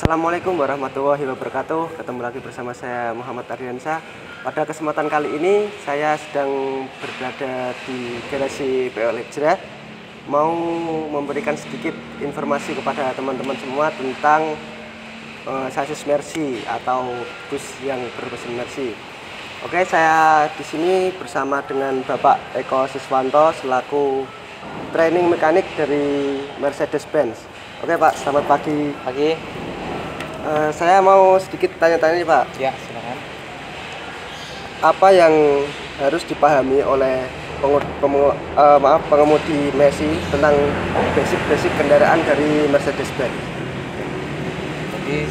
Assalamualaikum warahmatullahi wabarakatuh. Ketemu lagi bersama saya Muhammad Ardiansyah. Pada kesempatan kali ini saya sedang berada di garasi PO Lectra, mau memberikan sedikit informasi kepada teman-teman semua tentang sasis Mercy atau bus yang bermesin Mercy. Oke, saya di sini bersama dengan Bapak Eko Siswanto selaku training mekanik dari Mercedes-Benz. Oke Pak, selamat pagi. Pagi. Saya mau sedikit tanya-tanya nih Pak. Ya, silakan. Apa yang harus dipahami oleh pengemudi Mercy tentang basic kendaraan dari Mercedes-Benz? Jadi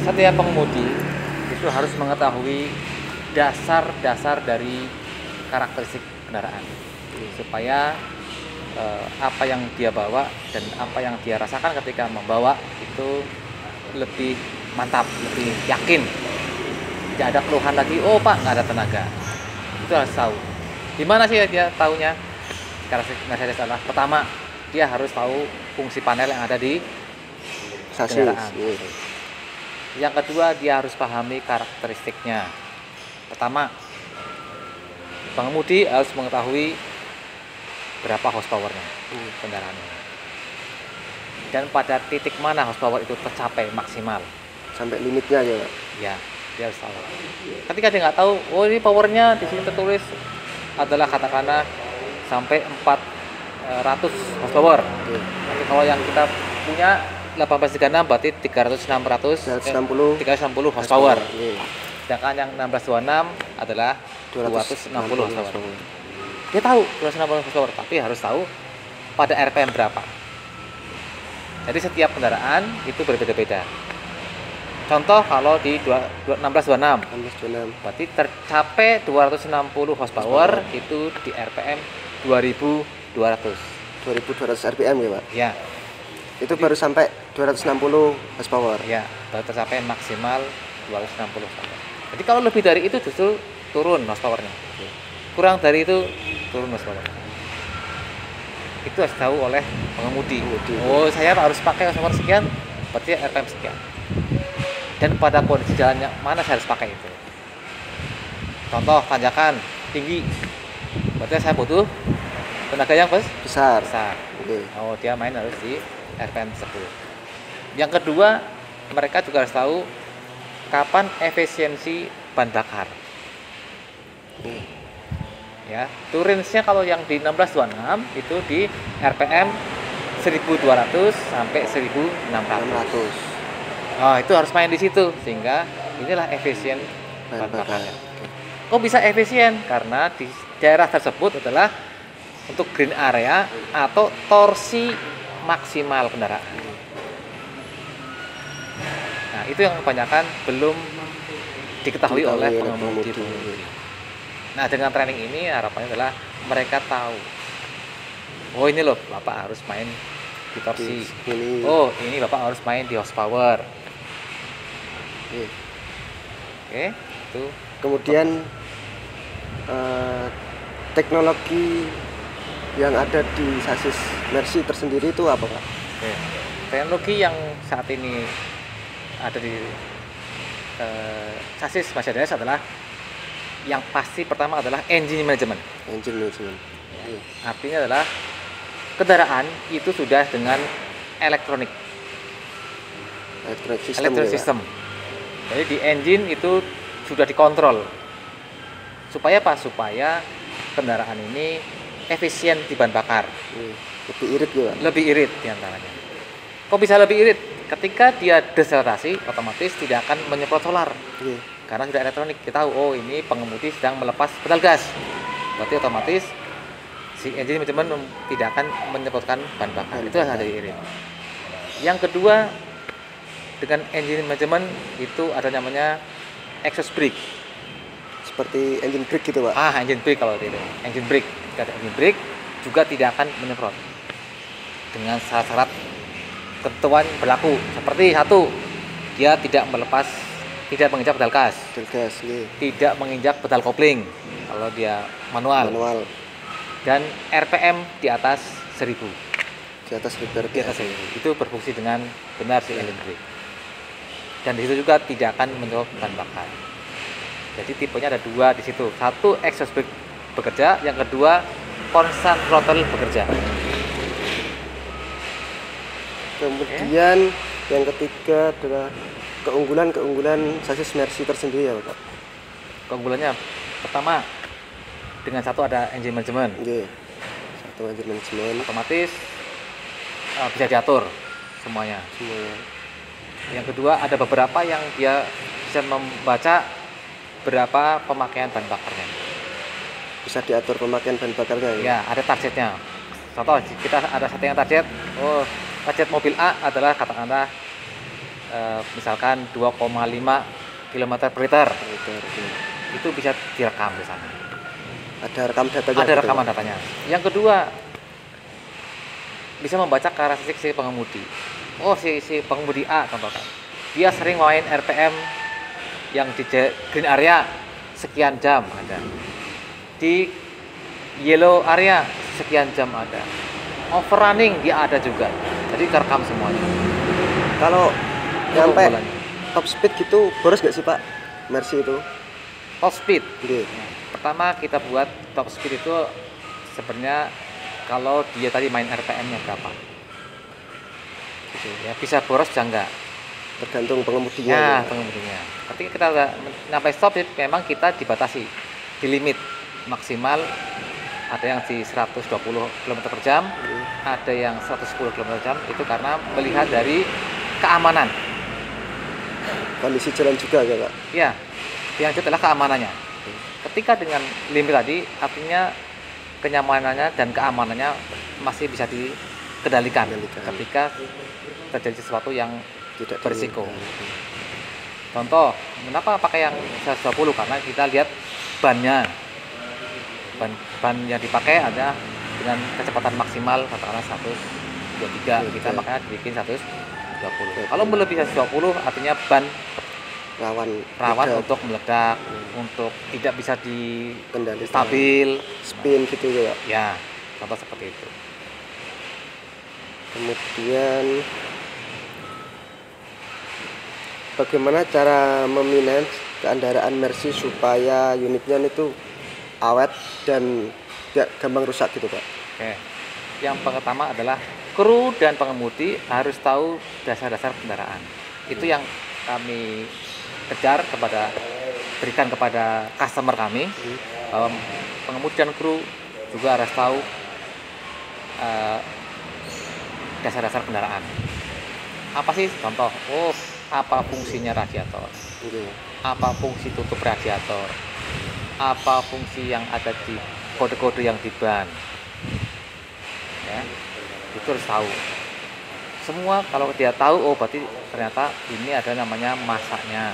setiap pengemudi itu harus mengetahui dasar-dasar dari karakteristik kendaraan supaya apa yang dia bawa dan apa yang dia rasakan ketika membawa itu lebih mantap, lebih yakin. Tidak ada keluhan lagi, oh Pak nggak ada tenaga. Itu harus tahu. Di mana sih dia tahunya? Karakteristik Mercedes adalah pertama, dia harus tahu fungsi panel yang ada di kendaraan. Yang kedua, dia harus pahami karakteristiknya. Pertama, pengemudi harus mengetahui berapa horsepower-nya kendaraannya. Dan pada titik mana horsepower itu tercapai maksimal. Sampai limitnya ya Pak? Ya, dia harus tahu. Ketika dia nggak tahu, oh ini powernya di sini tertulis adalah katakanlah sampai 400 horsepower. Tapi kalau yang kita punya 1836 berarti 360 horsepower. Sedangkan yang 1626 adalah 260 horsepower. Dia tahu 260 horsepower, tapi harus tahu pada RPM berapa. Jadi setiap kendaraan itu berbeda-beda. Contoh kalau di 1626 berarti tercapai 260 horsepower itu di RPM 2200 RPM ya Pak? Ya. Itu baru sampai 260 horsepower? Ya, baru tercapai maksimal 260 horsepower. Jadi kalau lebih dari itu justru turun horsepowernya. Kurang dari itu turun horsepower. Itu harus tahu oleh pengemudi. Oh, saya harus pakai horsepower sekian, berarti RPM sekian. Dan pada kondisi jalannya mana saya harus pakai itu. Contoh tanjakan tinggi, berarti saya butuh tenaga yang besar. Oh, dia main harus di RPM 10. Yang kedua, mereka juga harus tahu kapan efisiensi bahan bakar. Ya, range-nya kalau yang di 1626 itu di RPM 1200 sampai 1600. Oh, itu harus main di situ sehingga inilah efisien bahan bakarnya. Kok bisa efisien? Karena di daerah tersebut adalah untuk green area atau torsi maksimal kendaraan. Nah, itu yang kebanyakan belum diketahui oleh pengemudi. Nah, dengan training ini harapannya adalah mereka tahu, oh ini loh Bapak harus main di torsi, oh ini Bapak harus main di horsepower. Oke, itu. Kemudian teknologi yang ada di sasis Mercy tersendiri itu apa Pak? Oke. Teknologi yang saat ini ada di sasis Mercedes adalah yang pasti pertama adalah engine management. Artinya adalah kendaraan itu sudah dengan elektronik system. Jadi di engine itu sudah dikontrol. Supaya apa? Supaya kendaraan ini efisien di bahan bakar. Lebih irit juga. Lebih irit diantaranya. Kok bisa lebih irit? Ketika dia deselerasi, otomatis tidak akan menyemprot solar. Karena sudah elektronik, kita tahu, oh ini pengemudi sedang melepas pedal gas. Berarti otomatis si engine management tidak akan menyemprotkan bahan bakar. Itu ada di irit. Yang kedua, dengan engine management itu ada namanya exhaust brake. Seperti engine brake gitu Pak? Engine brake kalau itu. Engine brake. Jika ada engine brake juga tidak akan menyemprot. Dengan syarat ketentuan berlaku. Seperti satu, dia tidak menginjak pedal gas, tidak menginjak pedal kopling kalau dia manual. Dan RPM di atas 1000. Di atas 1000. Itu berfungsi dengan benar si engine brake. dan di situ juga tidak akan menyerap bahan bakar. Jadi tipenya ada dua di situ. Satu exhaust bekerja, yang kedua konstan throttle bekerja. Kemudian yang ketiga adalah keunggulan sasis Mercy tersendiri ya Pak. Keunggulannya pertama, dengan satu ada engine management. Oke. Satu engine management Otomatis bisa diatur semuanya. Yang kedua, ada beberapa yang dia bisa membaca berapa pemakaian bahan bakarnya. Bisa diatur pemakaian bahan bakarnya ya? Ya, ada targetnya. Contoh, kita ada settingan target. Oh, target mobil A adalah katakanlah misalkan 2,5 km per liter. Itu bisa direkam di sana. Ada rekam datanya? Ada rekaman datanya. Yang kedua, bisa membaca karakteristik si pengemudi. Oh, si pengemudi A contohkan, dia sering main RPM yang di green area sekian jam ada, di yellow area sekian jam ada, overrunning dia ada juga. Jadi kerekam semuanya. Kalau sampai keunggulannya. top speed gitu boros nggak sih Pak Mercy itu? Top speed. Oke. Pertama kita buat top speed itu sebenarnya kalau dia tadi main RPM-nya berapa. Gitu ya, bisa boros bisa enggak. Tergantung pengemudinya. Ya, pengemudinya. Ketika kita udah sampai stop speed, memang kita dibatasi, di limit maksimal. Ada yang di 120 km per jam, ada yang 110 km per jam. Itu karena melihat dari keamanan. Kondisi jalan juga ya Pak? Ya, yang itu adalah keamanannya. Ketika dengan limit tadi, artinya kenyamanannya dan keamanannya masih bisa dikendalikan. Ketika terjadi sesuatu yang Tidak berisiko. Contoh, kenapa pakai yang 120? Karena kita lihat bannya. Ban yang dipakai ada dengan kecepatan maksimal katakanlah 123. Kita makanya dibikin 120. Kalau melebihi 120 artinya ban rawan untuk meledak, untuk tidak bisa stabil, spin gitu ya Pak? Ya, contoh seperti itu. Kemudian bagaimana cara memanage kendaraan Mercy supaya unitnya itu awet dan tidak gampang rusak gitu Pak? Oke. Yang pertama adalah kru dan pengemudi harus tahu dasar-dasar kendaraan. Itu yang kami berikan kepada customer kami, bahwa pengemudi dan kru juga harus tahu dasar-dasar kendaraan. Apa sih contoh? Oh, apa fungsinya radiator? Apa fungsi tutup radiator? Apa fungsi yang ada di kode-kode yang di ban? Ya, itu harus tahu. Semua kalau dia tahu, oh berarti ternyata ini ada namanya masaknya.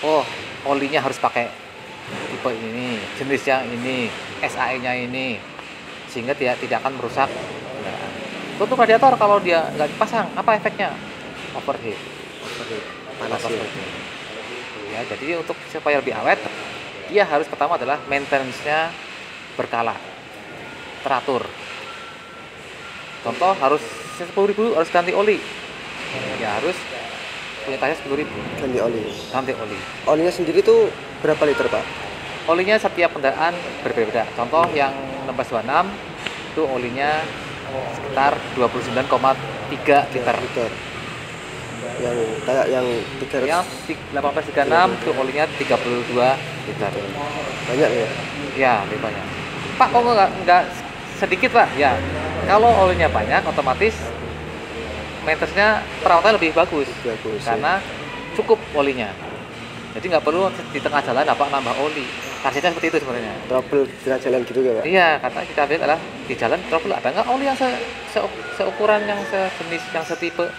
Oh, olinya harus pakai tipe ini, jenis yang ini, SAE-nya ini, sehingga dia tidak akan merusak kendaraan. Tutup radiator kalau dia nggak dipasang, apa efeknya? Overheat. Panas ya. Ya, jadi untuk supaya lebih awet, dia harus pertama adalah maintenance-nya berkala, teratur. Contoh harus 10.000 harus ganti oli. Ya harus punya tasnya 10.000. Ganti oli. Olinya sendiri tuh berapa liter Pak? Olinya setiap kendaraan berbeda. Contoh yang 1626 itu olinya sekitar 29,3 liter. Yang kayak yang 300. Yang 1836 itu olinya 32 liter. Banyak ya? Ya, lebih banyak. Pak, kok nggak sedikit Pak? Ya, kalau olinya banyak otomatis maintenance-nya perawatannya lebih bagus karena cukup olinya. Jadi nggak perlu di tengah jalan apa nambah oli. Targetnya seperti itu sebenarnya. Trouble di tengah jalan gitu ya Pak? Iya, karena kita lihat adalah di jalan trouble ada nggak oli yang seukuran, yang sejenis, yang setipe.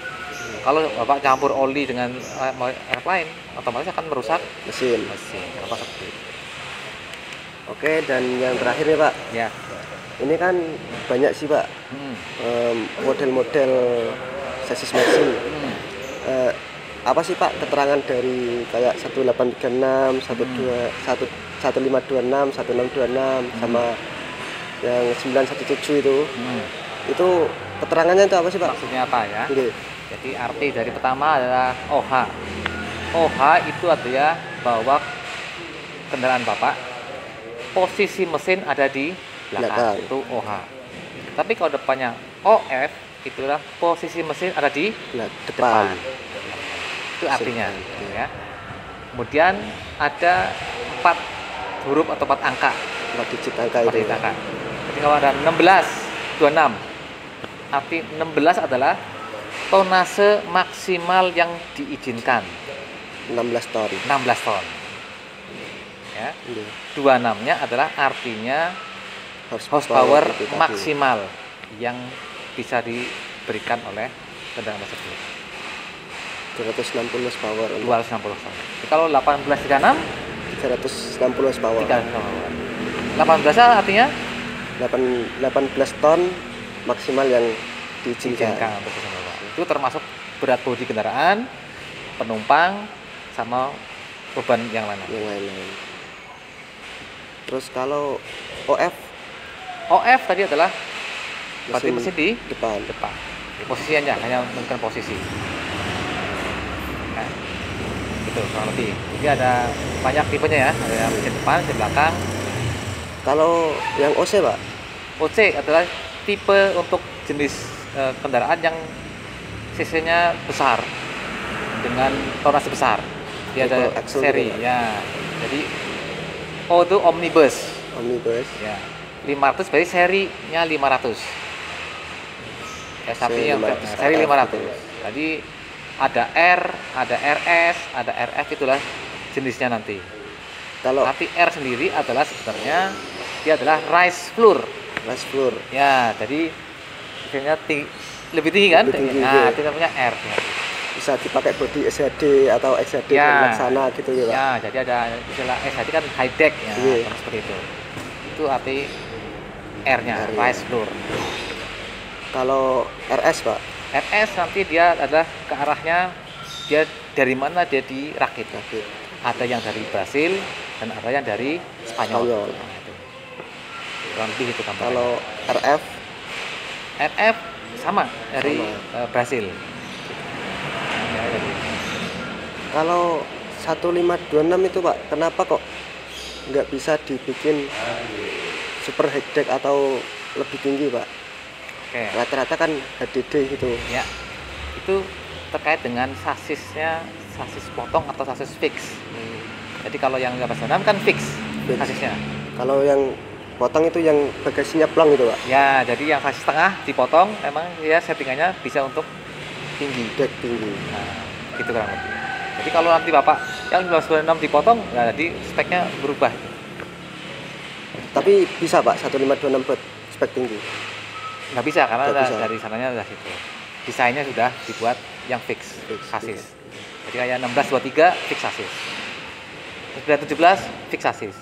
Kalau Bapak campur oli dengan air lain, otomatis akan merusak mesin. Apa seperti itu. Oke, dan yang terakhir ya Pak. Ya. Ini kan banyak sih Pak model-model sasis Mercy. Apa sih Pak keterangan dari kayak 1836, 1526, 1626 sama yang 917 itu? Itu keterangannya itu apa sih Pak? Maksudnya apa ya? Oke. Jadi arti dari pertama adalah OH. OH itu artinya bahwa kendaraan Bapak posisi mesin ada di belakang. Itu OH. Tapi kalau depannya OF, itulah posisi mesin ada di depan. Itu artinya ya. Kemudian ada 4 huruf atau 4 angka. 4 digit angka itu. Jadi kalau ada 16, 26. Arti 16 adalah tonase maksimal yang diizinkan. 16 ton. 16 ton. Ya. 26-nya adalah artinya horsepower maksimal yang bisa diberikan oleh kendaraan tersebut. 260 horsepower. 260 horsepower. Kalau 1836 360 horsepower. 18 artinya 18 ton maksimal yang diizinkan untuk Bapak. Itu termasuk berat bodi kendaraan, penumpang, sama beban yang lain. Terus kalau OF tadi adalah berarti mesin di depan. Posisinya hanya menentukan posisi. Nah, itu kurang lebih. Jadi ada banyak tipenya ya, ada mesin depan, mesin belakang. Kalau yang OC, Pak? OC adalah tipe untuk jenis kendaraan yang cc-nya besar dengan tonase besar. Dia ada seri ya. Jadi O itu omnibus. Ya. 500 berarti serinya 500. Ya, tapi yang seri 500. Jadi ada R, ada RS, ada RF, itulah jenisnya nanti. Tapi R sendiri adalah sebenarnya dia adalah rise floor. Ya, jadi biasanya lebih tinggi kan? Nah, itu namanya R. Ya. Bisa dipakai bodi SHD atau XHD laksana gitu ya, Pak. Ya, jadi ada istilah SHD kan high deck ya, seperti itu. Itu arti R-nya, rise floor. Kalau RS, Pak? RS nanti dia adalah ke arahnya dia dari mana dia dirakit. Ada yang dari Brasil dan ada yang dari Spanyol. Nah, itu. Kurang lebih itu gambarnya. Kalau RF sama dari Brasil. Kalau 1526 itu, Pak, kenapa kok nggak bisa dibikin super high deck atau lebih tinggi, Pak? Rata-rata kan HDD gitu. Ya, itu terkait dengan sasisnya, sasis potong atau sasis fix. Jadi kalau yang 1526 kan fix sasisnya. Kalau yang potong itu yang bagasinya plong itu, Pak? Ya, jadi yang sasis tengah dipotong, memang ya settingannya bisa untuk tinggi. Deck tinggi. Nah, gitu kurang lebih. Jadi kalau nanti Bapak yang 1526 dipotong, ya jadi speknya berubah. Tapi bisa, Pak, 1526 buat spek tinggi? Nggak bisa, karena dari sananya udah situ. Desainnya sudah dibuat yang fix sasis. Jadi kayak 1623 fix sasis. 917 fix sasis.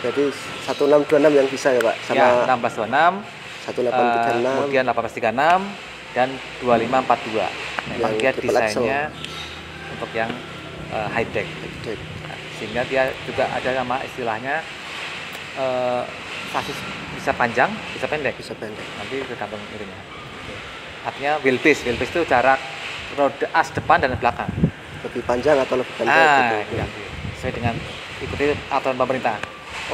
Jadi 1626 yang bisa ya, Pak? Sama ya, 1626, 1836, kemudian 1836 dan 2542. Memang dia desainnya untuk yang high deck. Nah, sehingga dia juga ada nama istilahnya sasis bisa panjang, bisa pendek. Nanti tergantung ininya. Artinya wheelbase itu jarak roda as depan dan belakang. Lebih panjang atau lebih pendek? Gitu. Sesuai dengan ikuti aturan pemerintah.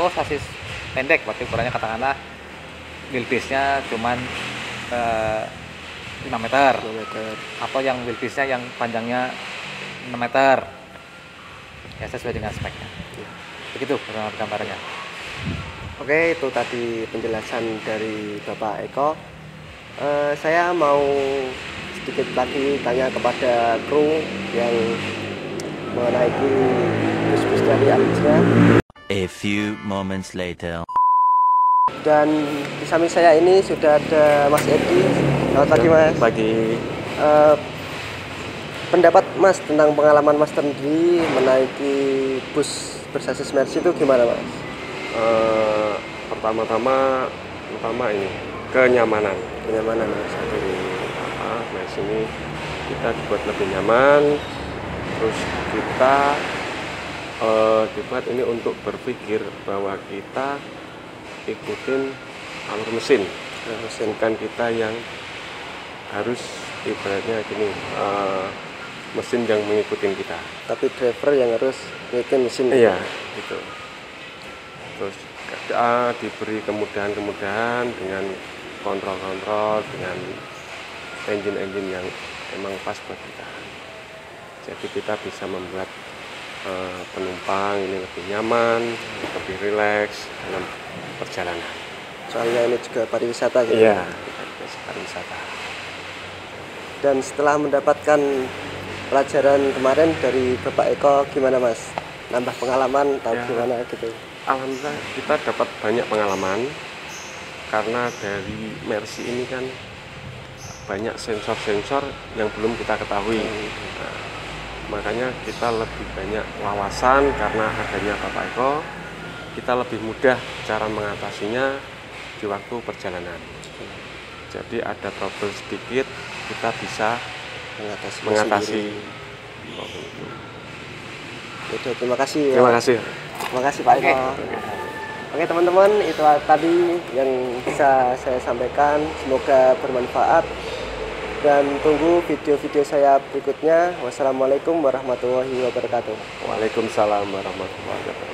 Oh, sasis pendek, berarti ukurannya katakanlah wheelbase-nya cuman 5 meter. Atau yang wheelbase-nya yang panjangnya 6 meter. Ya, sesuai dengan speknya. Begitu gambarnya. Oke, itu tadi penjelasan dari Bapak Eko. Saya mau sedikit lagi tanya kepada kru yang menaiki bus-bus dari Al-Hijrah. A few moments later. Dan di samping saya ini sudah ada Mas Edi. Selamat pagi, Mas. Pagi. Pendapat Mas tentang pengalaman Mas sendiri menaiki bus bersasis Mercy itu gimana, Mas? Pertama ini kenyamanan. Mas. Jadi Mercy ini kita dibuat lebih nyaman. Terus kita dibuat ini untuk berpikir bahwa kita ikutin alur mesin, bukan kita yang harus ibaratnya gini, mesin yang mengikuti kita. Tapi driver yang harus ngikutin mesin. Iya, gitu. Terus diberi kemudahan-kemudahan dengan kontrol-kontrol, dengan engine-engine yang memang pas buat kita. Jadi kita bisa membuat penumpang ini lebih nyaman, lebih rileks dalam perjalanan. Soalnya ini juga pariwisata gitu. Iya, pariwisata. Dan setelah mendapatkan pelajaran kemarin dari Bapak Eko, gimana Mas? Nambah pengalaman atau Ya. gimana gitu? Alhamdulillah kita dapat banyak pengalaman karena dari Mercy ini kan banyak sensor-sensor yang belum kita ketahui. Nah, makanya kita lebih banyak wawasan karena adanya Bapak Eko, kita lebih mudah cara mengatasinya di waktu perjalanan. Jadi ada trouble sedikit, kita bisa mengatasi. Oke, terima kasih. Terima kasih. Terima kasih Pak Eko. Oke teman-teman, itu tadi yang bisa saya sampaikan. Semoga bermanfaat. Dan tunggu video-video saya berikutnya. Wassalamualaikum warahmatullahi wabarakatuh. Waalaikumsalam warahmatullahi wabarakatuh.